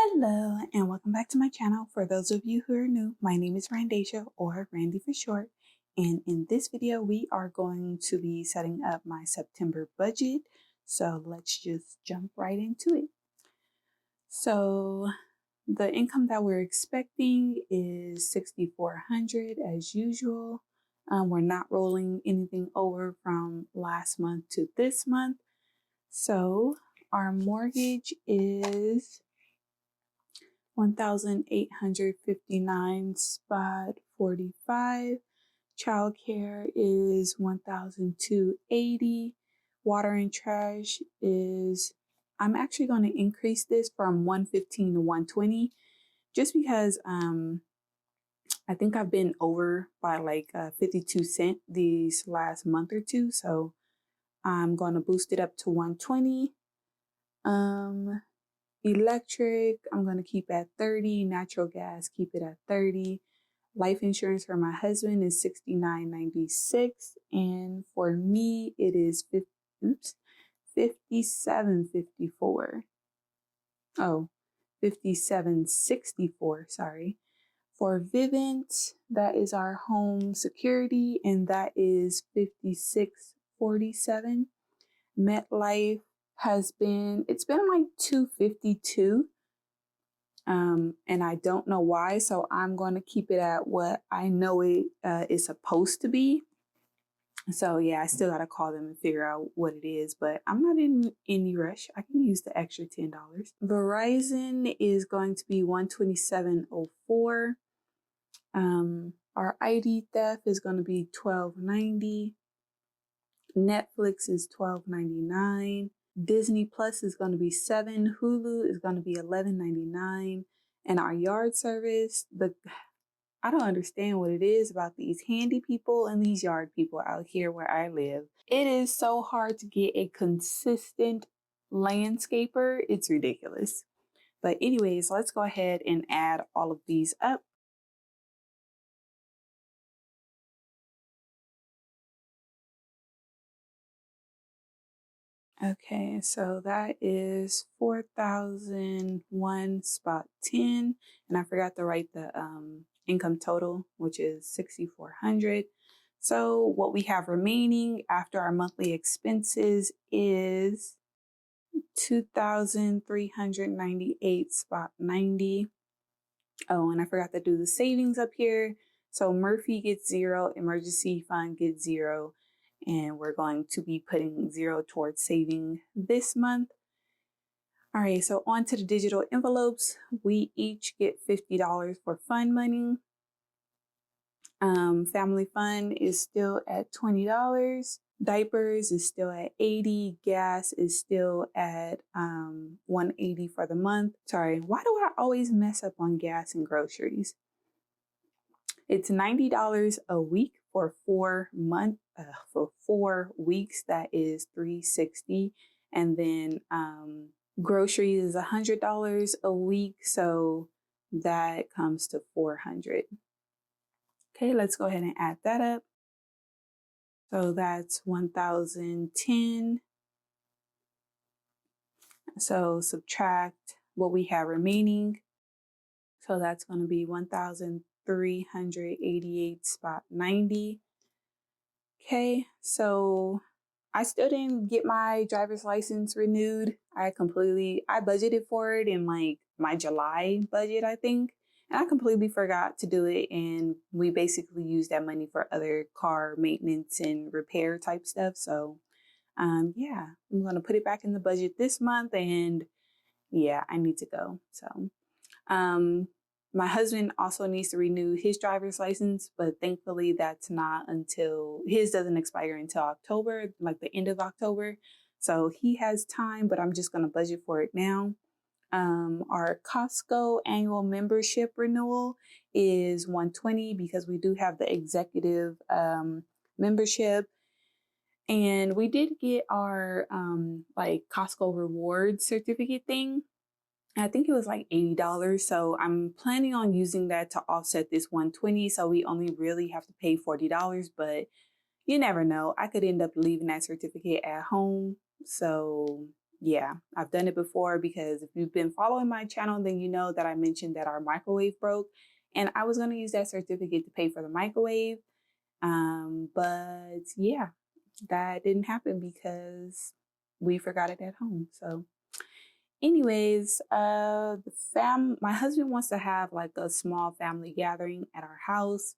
Hello and welcome back to my channel. For those of you who are new, my name is Randy4short or Randy4short, and in this video we are going to be setting up my September budget. So let's just jump right into it. So the income that we're expecting is $6,400 as usual. We're not rolling anything over from last month to this month. So our mortgage is $1,859.45. Childcare is $1,280. Water and trash is, I'm actually going to increase this from $115 to $120, just because I think I've been over by like 52 cents these last month or two, so I'm going to boost it up to $120. Electric, I'm going to keep at $30. Natural gas, keep it at $30. Life insurance for my husband is $69.96, and for me it is $57.54. Oh, $57.64, sorry. For Vivint, that is our home security, and that is $56.47. MetLife has been, it's been like $252, and I don't know why, so I'm going to keep it at what I know it is supposed to be. So yeah, I still got to call them and figure out what it is, but I'm not in any rush. I can use the extra $10. Verizon is going to be $127.04. Our ID theft is going to be $12.90. Netflix is $12.99. Disney Plus is going to be $7. Hulu is going to be $11.99. And our yard service, I don't understand what it is about these handy people and these yard people out here where I live. It is so hard to get a consistent landscaper. It's ridiculous. But anyways, let's go ahead and add all of these up. Okay, so that is 4,001.10, and I forgot to write the income total, which is 6,400. So what we have remaining after our monthly expenses is 2,398.90. Oh, and I forgot to do the savings up here. So Murphy gets 0, emergency fund gets 0. And we're going to be putting 0 towards saving this month. All right, so on to the digital envelopes. We each get $50 for fund money. Family fun is still at $20. Diapers is still at $80. Gas is still at $180 for the month. Sorry, why do I always mess up on gas and groceries? It's $90 a week for 4 months. For 4 weeks, that is $360, and then groceries is $100 a week, so that comes to $400. Okay, let's go ahead and add that up. So that's 1,010. So subtract what we have remaining. So that's going to be 1,388.90. Okay, so I still didn't get my driver's license renewed. I budgeted for it in like my July budget, I think. And I completely forgot to do it. And we basically used that money for other car maintenance and repair type stuff. So yeah, I'm going to put it back in the budget this month. And yeah, I need to go. So my husband also needs to renew his driver's license, but thankfully that's not until, his doesn't expire until October, like the end of October. So he has time, but I'm just going to budget for it now. Our Costco annual membership renewal is $120 because we do have the executive membership. And we did get our like Costco rewards certificate thing. I think it was like $80. So I'm planning on using that to offset this $120. So we only really have to pay $40, but you never know. I could end up leaving that certificate at home. So yeah, I've done it before because if you've been following my channel, then you know that I mentioned that our microwave broke and I was going to use that certificate to pay for the microwave. But yeah, that didn't happen because we forgot it at home. So anyways, my husband wants to have like a small family gathering at our house.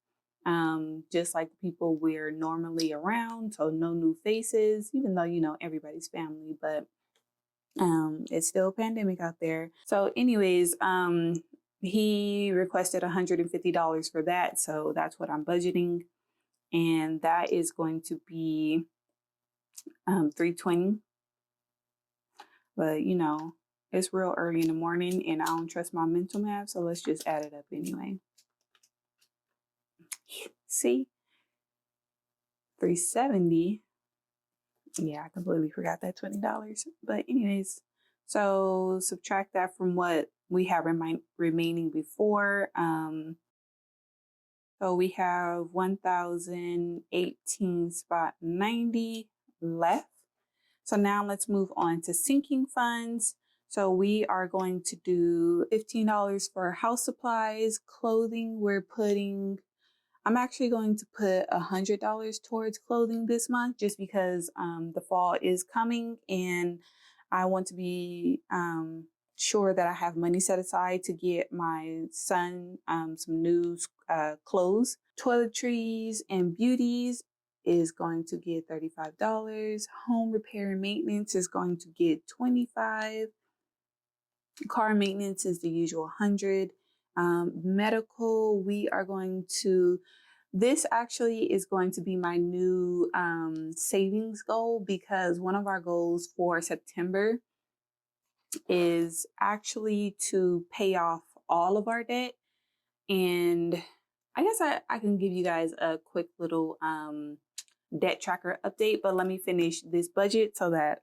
Just like the people we're normally around, so no new faces, even though you know everybody's family, but it's still a pandemic out there. So anyways, he requested $150 for that, so that's what I'm budgeting, and that is going to be $320. But you know, it's real early in the morning and I don't trust my mental math, so let's just add it up anyway. See, 370. Yeah, I completely forgot that $20. But anyways, so subtract that from what we have remaining before. So we have 1,018.90 left. So now let's move on to sinking funds. So we are going to do $15 for house supplies, clothing. I'm actually going to put $100 towards clothing this month just because the fall is coming and I want to be sure that I have money set aside to get my son some new clothes. Toiletries and beauties is going to get $35. Home repair and maintenance is going to get $25. Car maintenance is the usual $100. Medical, this actually is going to be my new savings goal because one of our goals for September is actually to pay off all of our debt. And I guess I can give you guys a quick little debt tracker update, but let me finish this budget so that,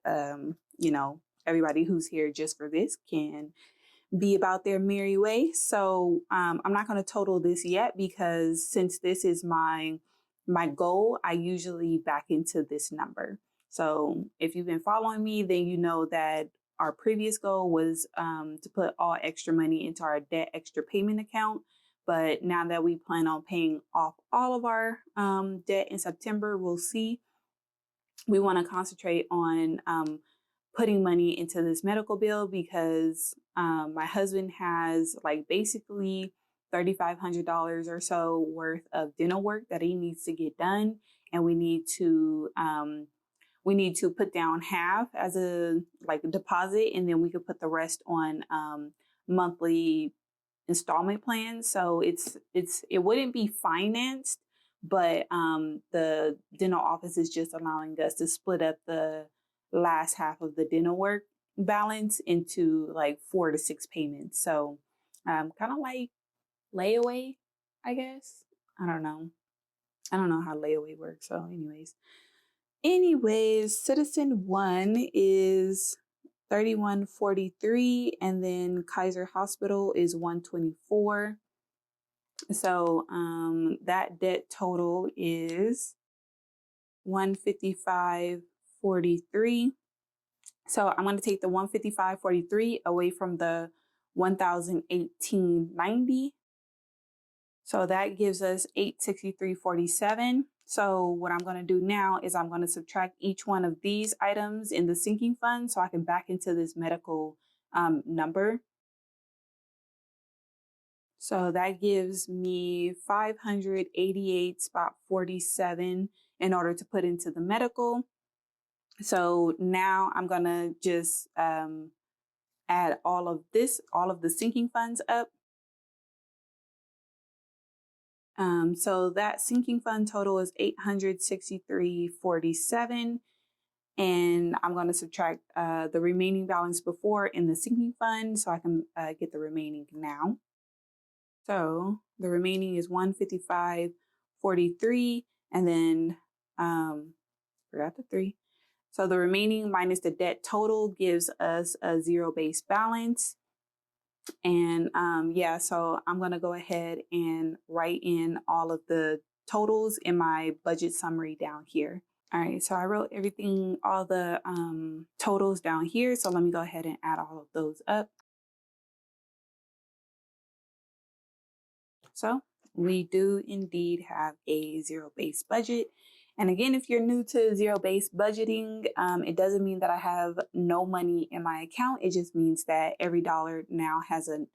you know, everybody who's here just for this can be about their merry way. So I'm not going to total this yet because since this is my goal, I usually back into this number. So if you've been following me, then you know that our previous goal was to put all extra money into our debt extra payment account. But now that we plan on paying off all of our debt in September, we'll see. We want to concentrate on putting money into this medical bill because my husband has like basically $3,500 or so worth of dental work that he needs to get done, and we need to put down half as a like a deposit, and then we could put the rest on monthly installment plans. So it wouldn't be financed, but the dental office is just allowing us to split up the last half of the dental work balance into like 4 to 6 payments. So kind of like layaway, I guess. I don't know how layaway works. So anyways, Citizen 1 is 3143, and then Kaiser Hospital is 124. So that debt total is 155.43. So I'm going to take the 155.43 away from the 1,018.90. So that gives us 863.47. So what I'm going to do now is I'm going to subtract each one of these items in the sinking fund so I can back into this medical number. So that gives me 588.47 in order to put into the medical. So now I'm going to just add all of the sinking funds up. So that sinking fund total is 863.47. And I'm going to subtract the remaining balance before in the sinking fund so I can get the remaining now. So the remaining is 155.43, and then forgot the 3. So the remaining minus the debt total gives us a zero-based balance. And yeah, so I'm going to go ahead and write in all of the totals in my budget summary down here. All right, so I wrote everything, all the totals down here. So let me go ahead and add all of those up. So we do indeed have a zero-based budget. And again, if you're new to zero-based budgeting, it doesn't mean that I have no money in my account. It just means that every dollar now has a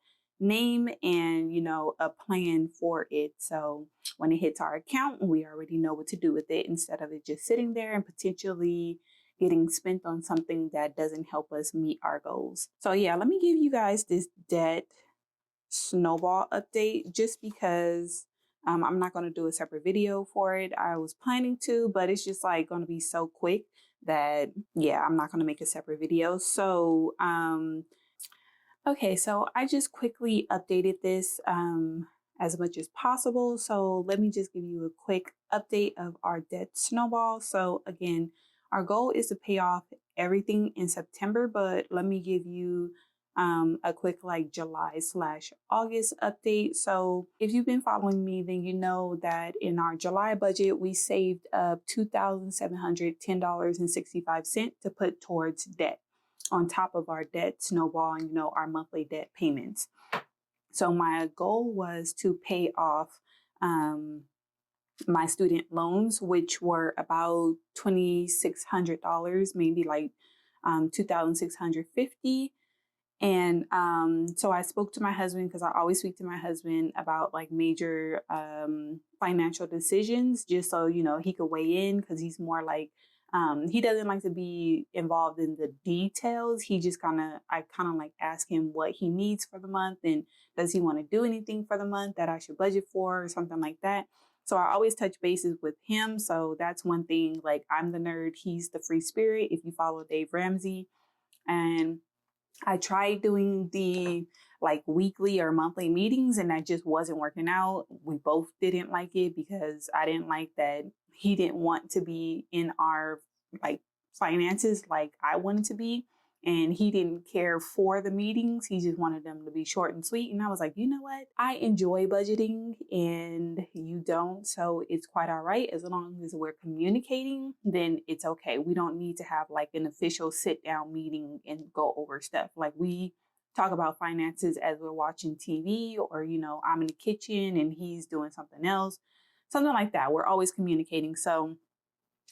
name and, you know, a plan for it. So when it hits our account, we already know what to do with it instead of it just sitting there and potentially getting spent on something that doesn't help us meet our goals. So yeah, let me give you guys this debt snowball update just because I'm not going to do a separate video for it. I was planning to, but it's just like going to be so quick that yeah, I'm not going to make a separate video. So okay, so I just quickly updated this as much as possible. So let me just give you a quick update of our debt snowball. So again, our goal is to pay off everything in September, but let me give you a quick like July/August update. So if you've been following me, then you know that in our July budget, we saved up $2,710.65 to put towards debt on top of our debt snowball and, you know, our monthly debt payments. So my goal was to pay off my student loans, which were about $2,600, maybe like 2,650. And so I spoke to my husband because I always speak to my husband about like major financial decisions, just so, you know, he could weigh in because he's more like, he doesn't like to be involved in the details. He just I kind of like ask him what he needs for the month and does he want to do anything for the month that I should budget for or something like that. So I always touch bases with him. So that's one thing, like I'm the nerd, he's the free spirit. If you follow Dave Ramsey, and I tried doing the like weekly or monthly meetings and that just wasn't working out. We both didn't like it because I didn't like that he didn't want to be in our like finances like I wanted to be. And he didn't care for the meetings. He just wanted them to be short and sweet. And I was like, you know what? I enjoy budgeting and you don't. So it's quite all right. As long as we're communicating, then it's okay. We don't need to have like an official sit down meeting and go over stuff. Like we talk about finances as we're watching TV or, you know, I'm in the kitchen and he's doing something else, something like that. We're always communicating. So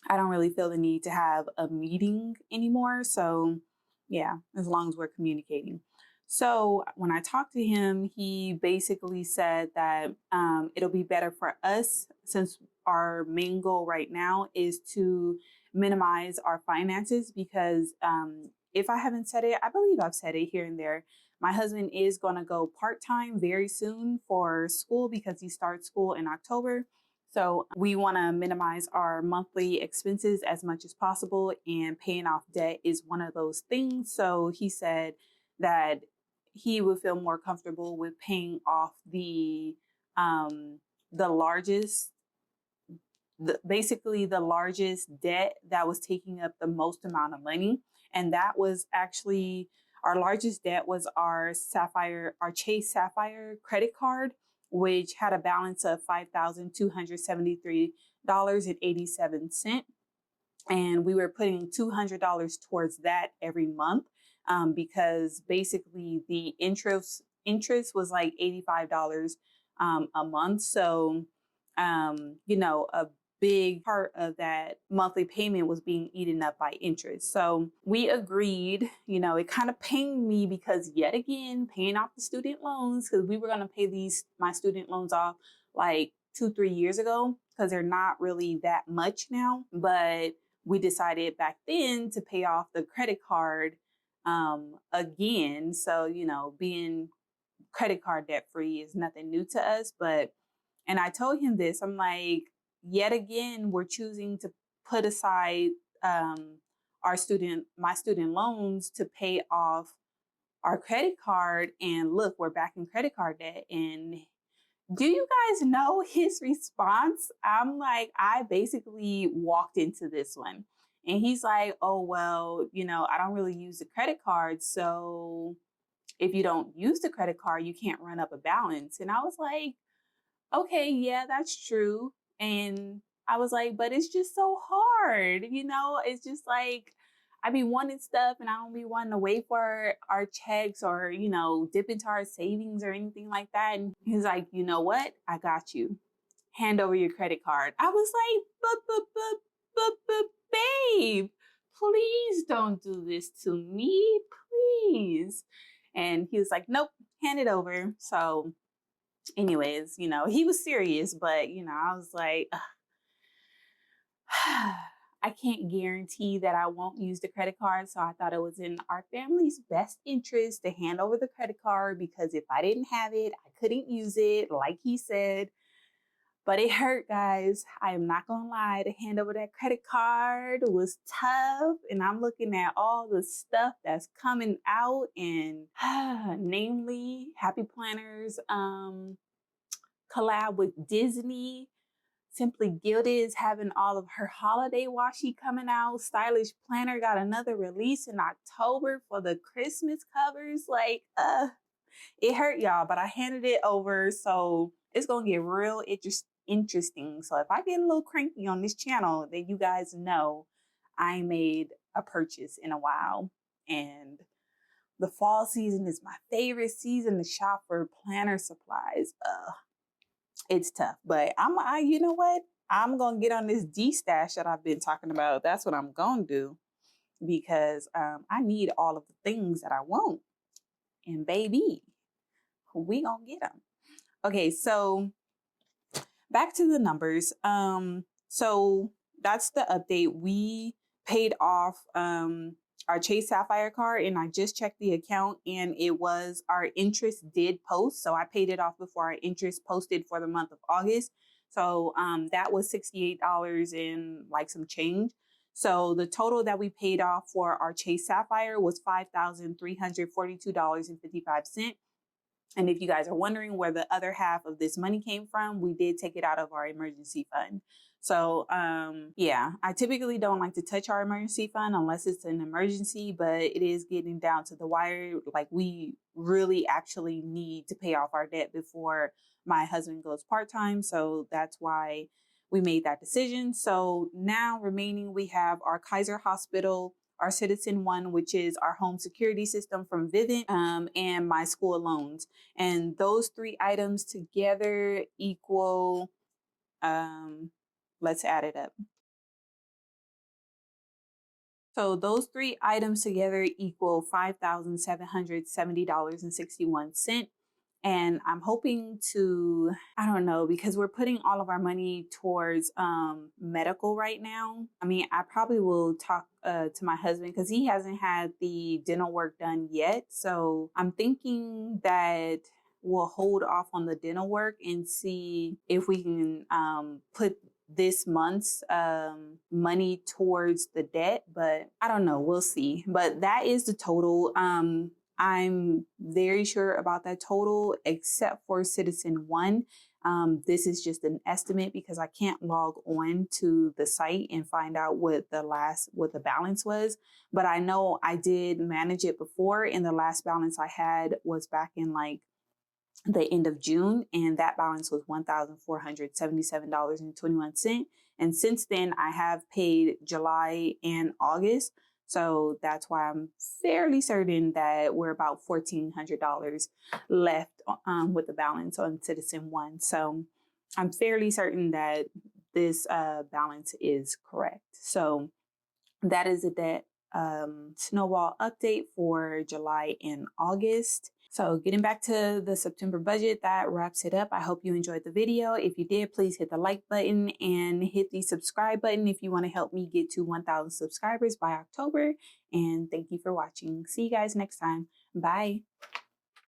I don't really feel the need to have a meeting anymore. So yeah, as long as we're communicating. So when I talked to him, he basically said that it'll be better for us since our main goal right now is to minimize our finances because if I haven't said it, I believe I've said it here and there. My husband is going to go part-time very soon for school because he starts school in October. So we want to minimize our monthly expenses as much as possible, and paying off debt is one of those things. So he said that he would feel more comfortable with paying off the largest, basically the largest debt that was taking up the most amount of money, and that was actually our largest debt was our Chase Sapphire credit card, which had a balance of $5,273.87. And we were putting $200 towards that every month because basically the interest was like $85 a month. So, you know, a big part of that monthly payment was being eaten up by interest. So we agreed, you know, it kind of pained me because yet again, paying off the student loans, because we were going to pay my student loans off like 2-3 years ago because they're not really that much now. But we decided back then to pay off the credit card again. So, you know, being credit card debt free is nothing new to us. And I told him this, I'm like, yet again, we're choosing to put aside my student loans to pay off our credit card. And look, we're back in credit card debt. And do you guys know his response? I'm like, I basically walked into this one. And he's like, oh, well, you know, I don't really use the credit card. So if you don't use the credit card, you can't run up a balance. And I was like, okay, yeah, that's true. And I was like, but it's just so hard, you know? It's just like, I be wanting stuff and I don't be wanting to wait for our checks or, you know, dip into our savings or anything like that. And he's like, you know what? I got you. Hand over your credit card. I was like, but, babe, please don't do this to me, please. And he was like, nope, hand it over. So anyways, you know, he was serious, but, you know, I was like, I can't guarantee that I won't use the credit card. So I thought it was in our family's best interest to hand over the credit card because if I didn't have it, I couldn't use it, like he said. But it hurt, guys. I am not gonna lie. To hand over that credit card was tough. And I'm looking at all the stuff that's coming out, and namely Happy Planners collab with Disney. Simply Gilded is having all of her holiday washi coming out. Stylish Planner got another release in October for the Christmas covers. Like, it hurt, y'all, but I handed it over. So it's going to get real interesting. So if I get a little cranky on this channel, then you guys know I made a purchase in a while. And the fall season is my favorite season to shop for planner supplies. It's tough, but you know what? I'm going to get on this D-stash that I've been talking about. That's what I'm going to do because I need all of the things that I want. And baby, we going to get them. Okay, so back to the numbers. So that's the update. We paid off our Chase Sapphire card, and I just checked the account, and it was our interest did post. So I paid it off before our interest posted for the month of August. So that was $68 and like some change. So the total that we paid off for our Chase Sapphire was $5,342.55. And if you guys are wondering where the other half of this money came from, we did take it out of our emergency fund. So, yeah, I typically don't like to touch our emergency fund unless it's an emergency, but it is getting down to the wire. Like, we really actually need to pay off our debt before my husband goes part-time. So that's why we made that decision. So now remaining, we have our Kaiser Hospital, our Citizen One, which is our home security system from Vivint, and my school loans. And those three items together equal, let's add it up. So those three items together equal $5,770.61. And I'm hoping to, I don't know, because we're putting all of our money towards medical right now. I mean, I probably will talk to my husband because he hasn't had the dental work done yet. So I'm thinking that we'll hold off on the dental work and see if we can put this month's money towards the debt. But I don't know, we'll see. But that is the total. I'm very sure about that total, except for Citizen One. This is just an estimate because I can't log on to the site and find out what the balance was. But I know I did manage it before, and the last balance I had was back in like the end of June, and that balance was $1,477.21. And since then, I have paid July and August. So that's why I'm fairly certain that we're about $1,400 left with the balance on Citizen One. So I'm fairly certain that this balance is correct. So that is a debt snowball update for July and August. So getting back to the September budget, that wraps it up. I hope you enjoyed the video. If you did, please hit the like button and hit the subscribe button if you want to help me get to 1,000 subscribers by October. And thank you for watching. See you guys next time. Bye.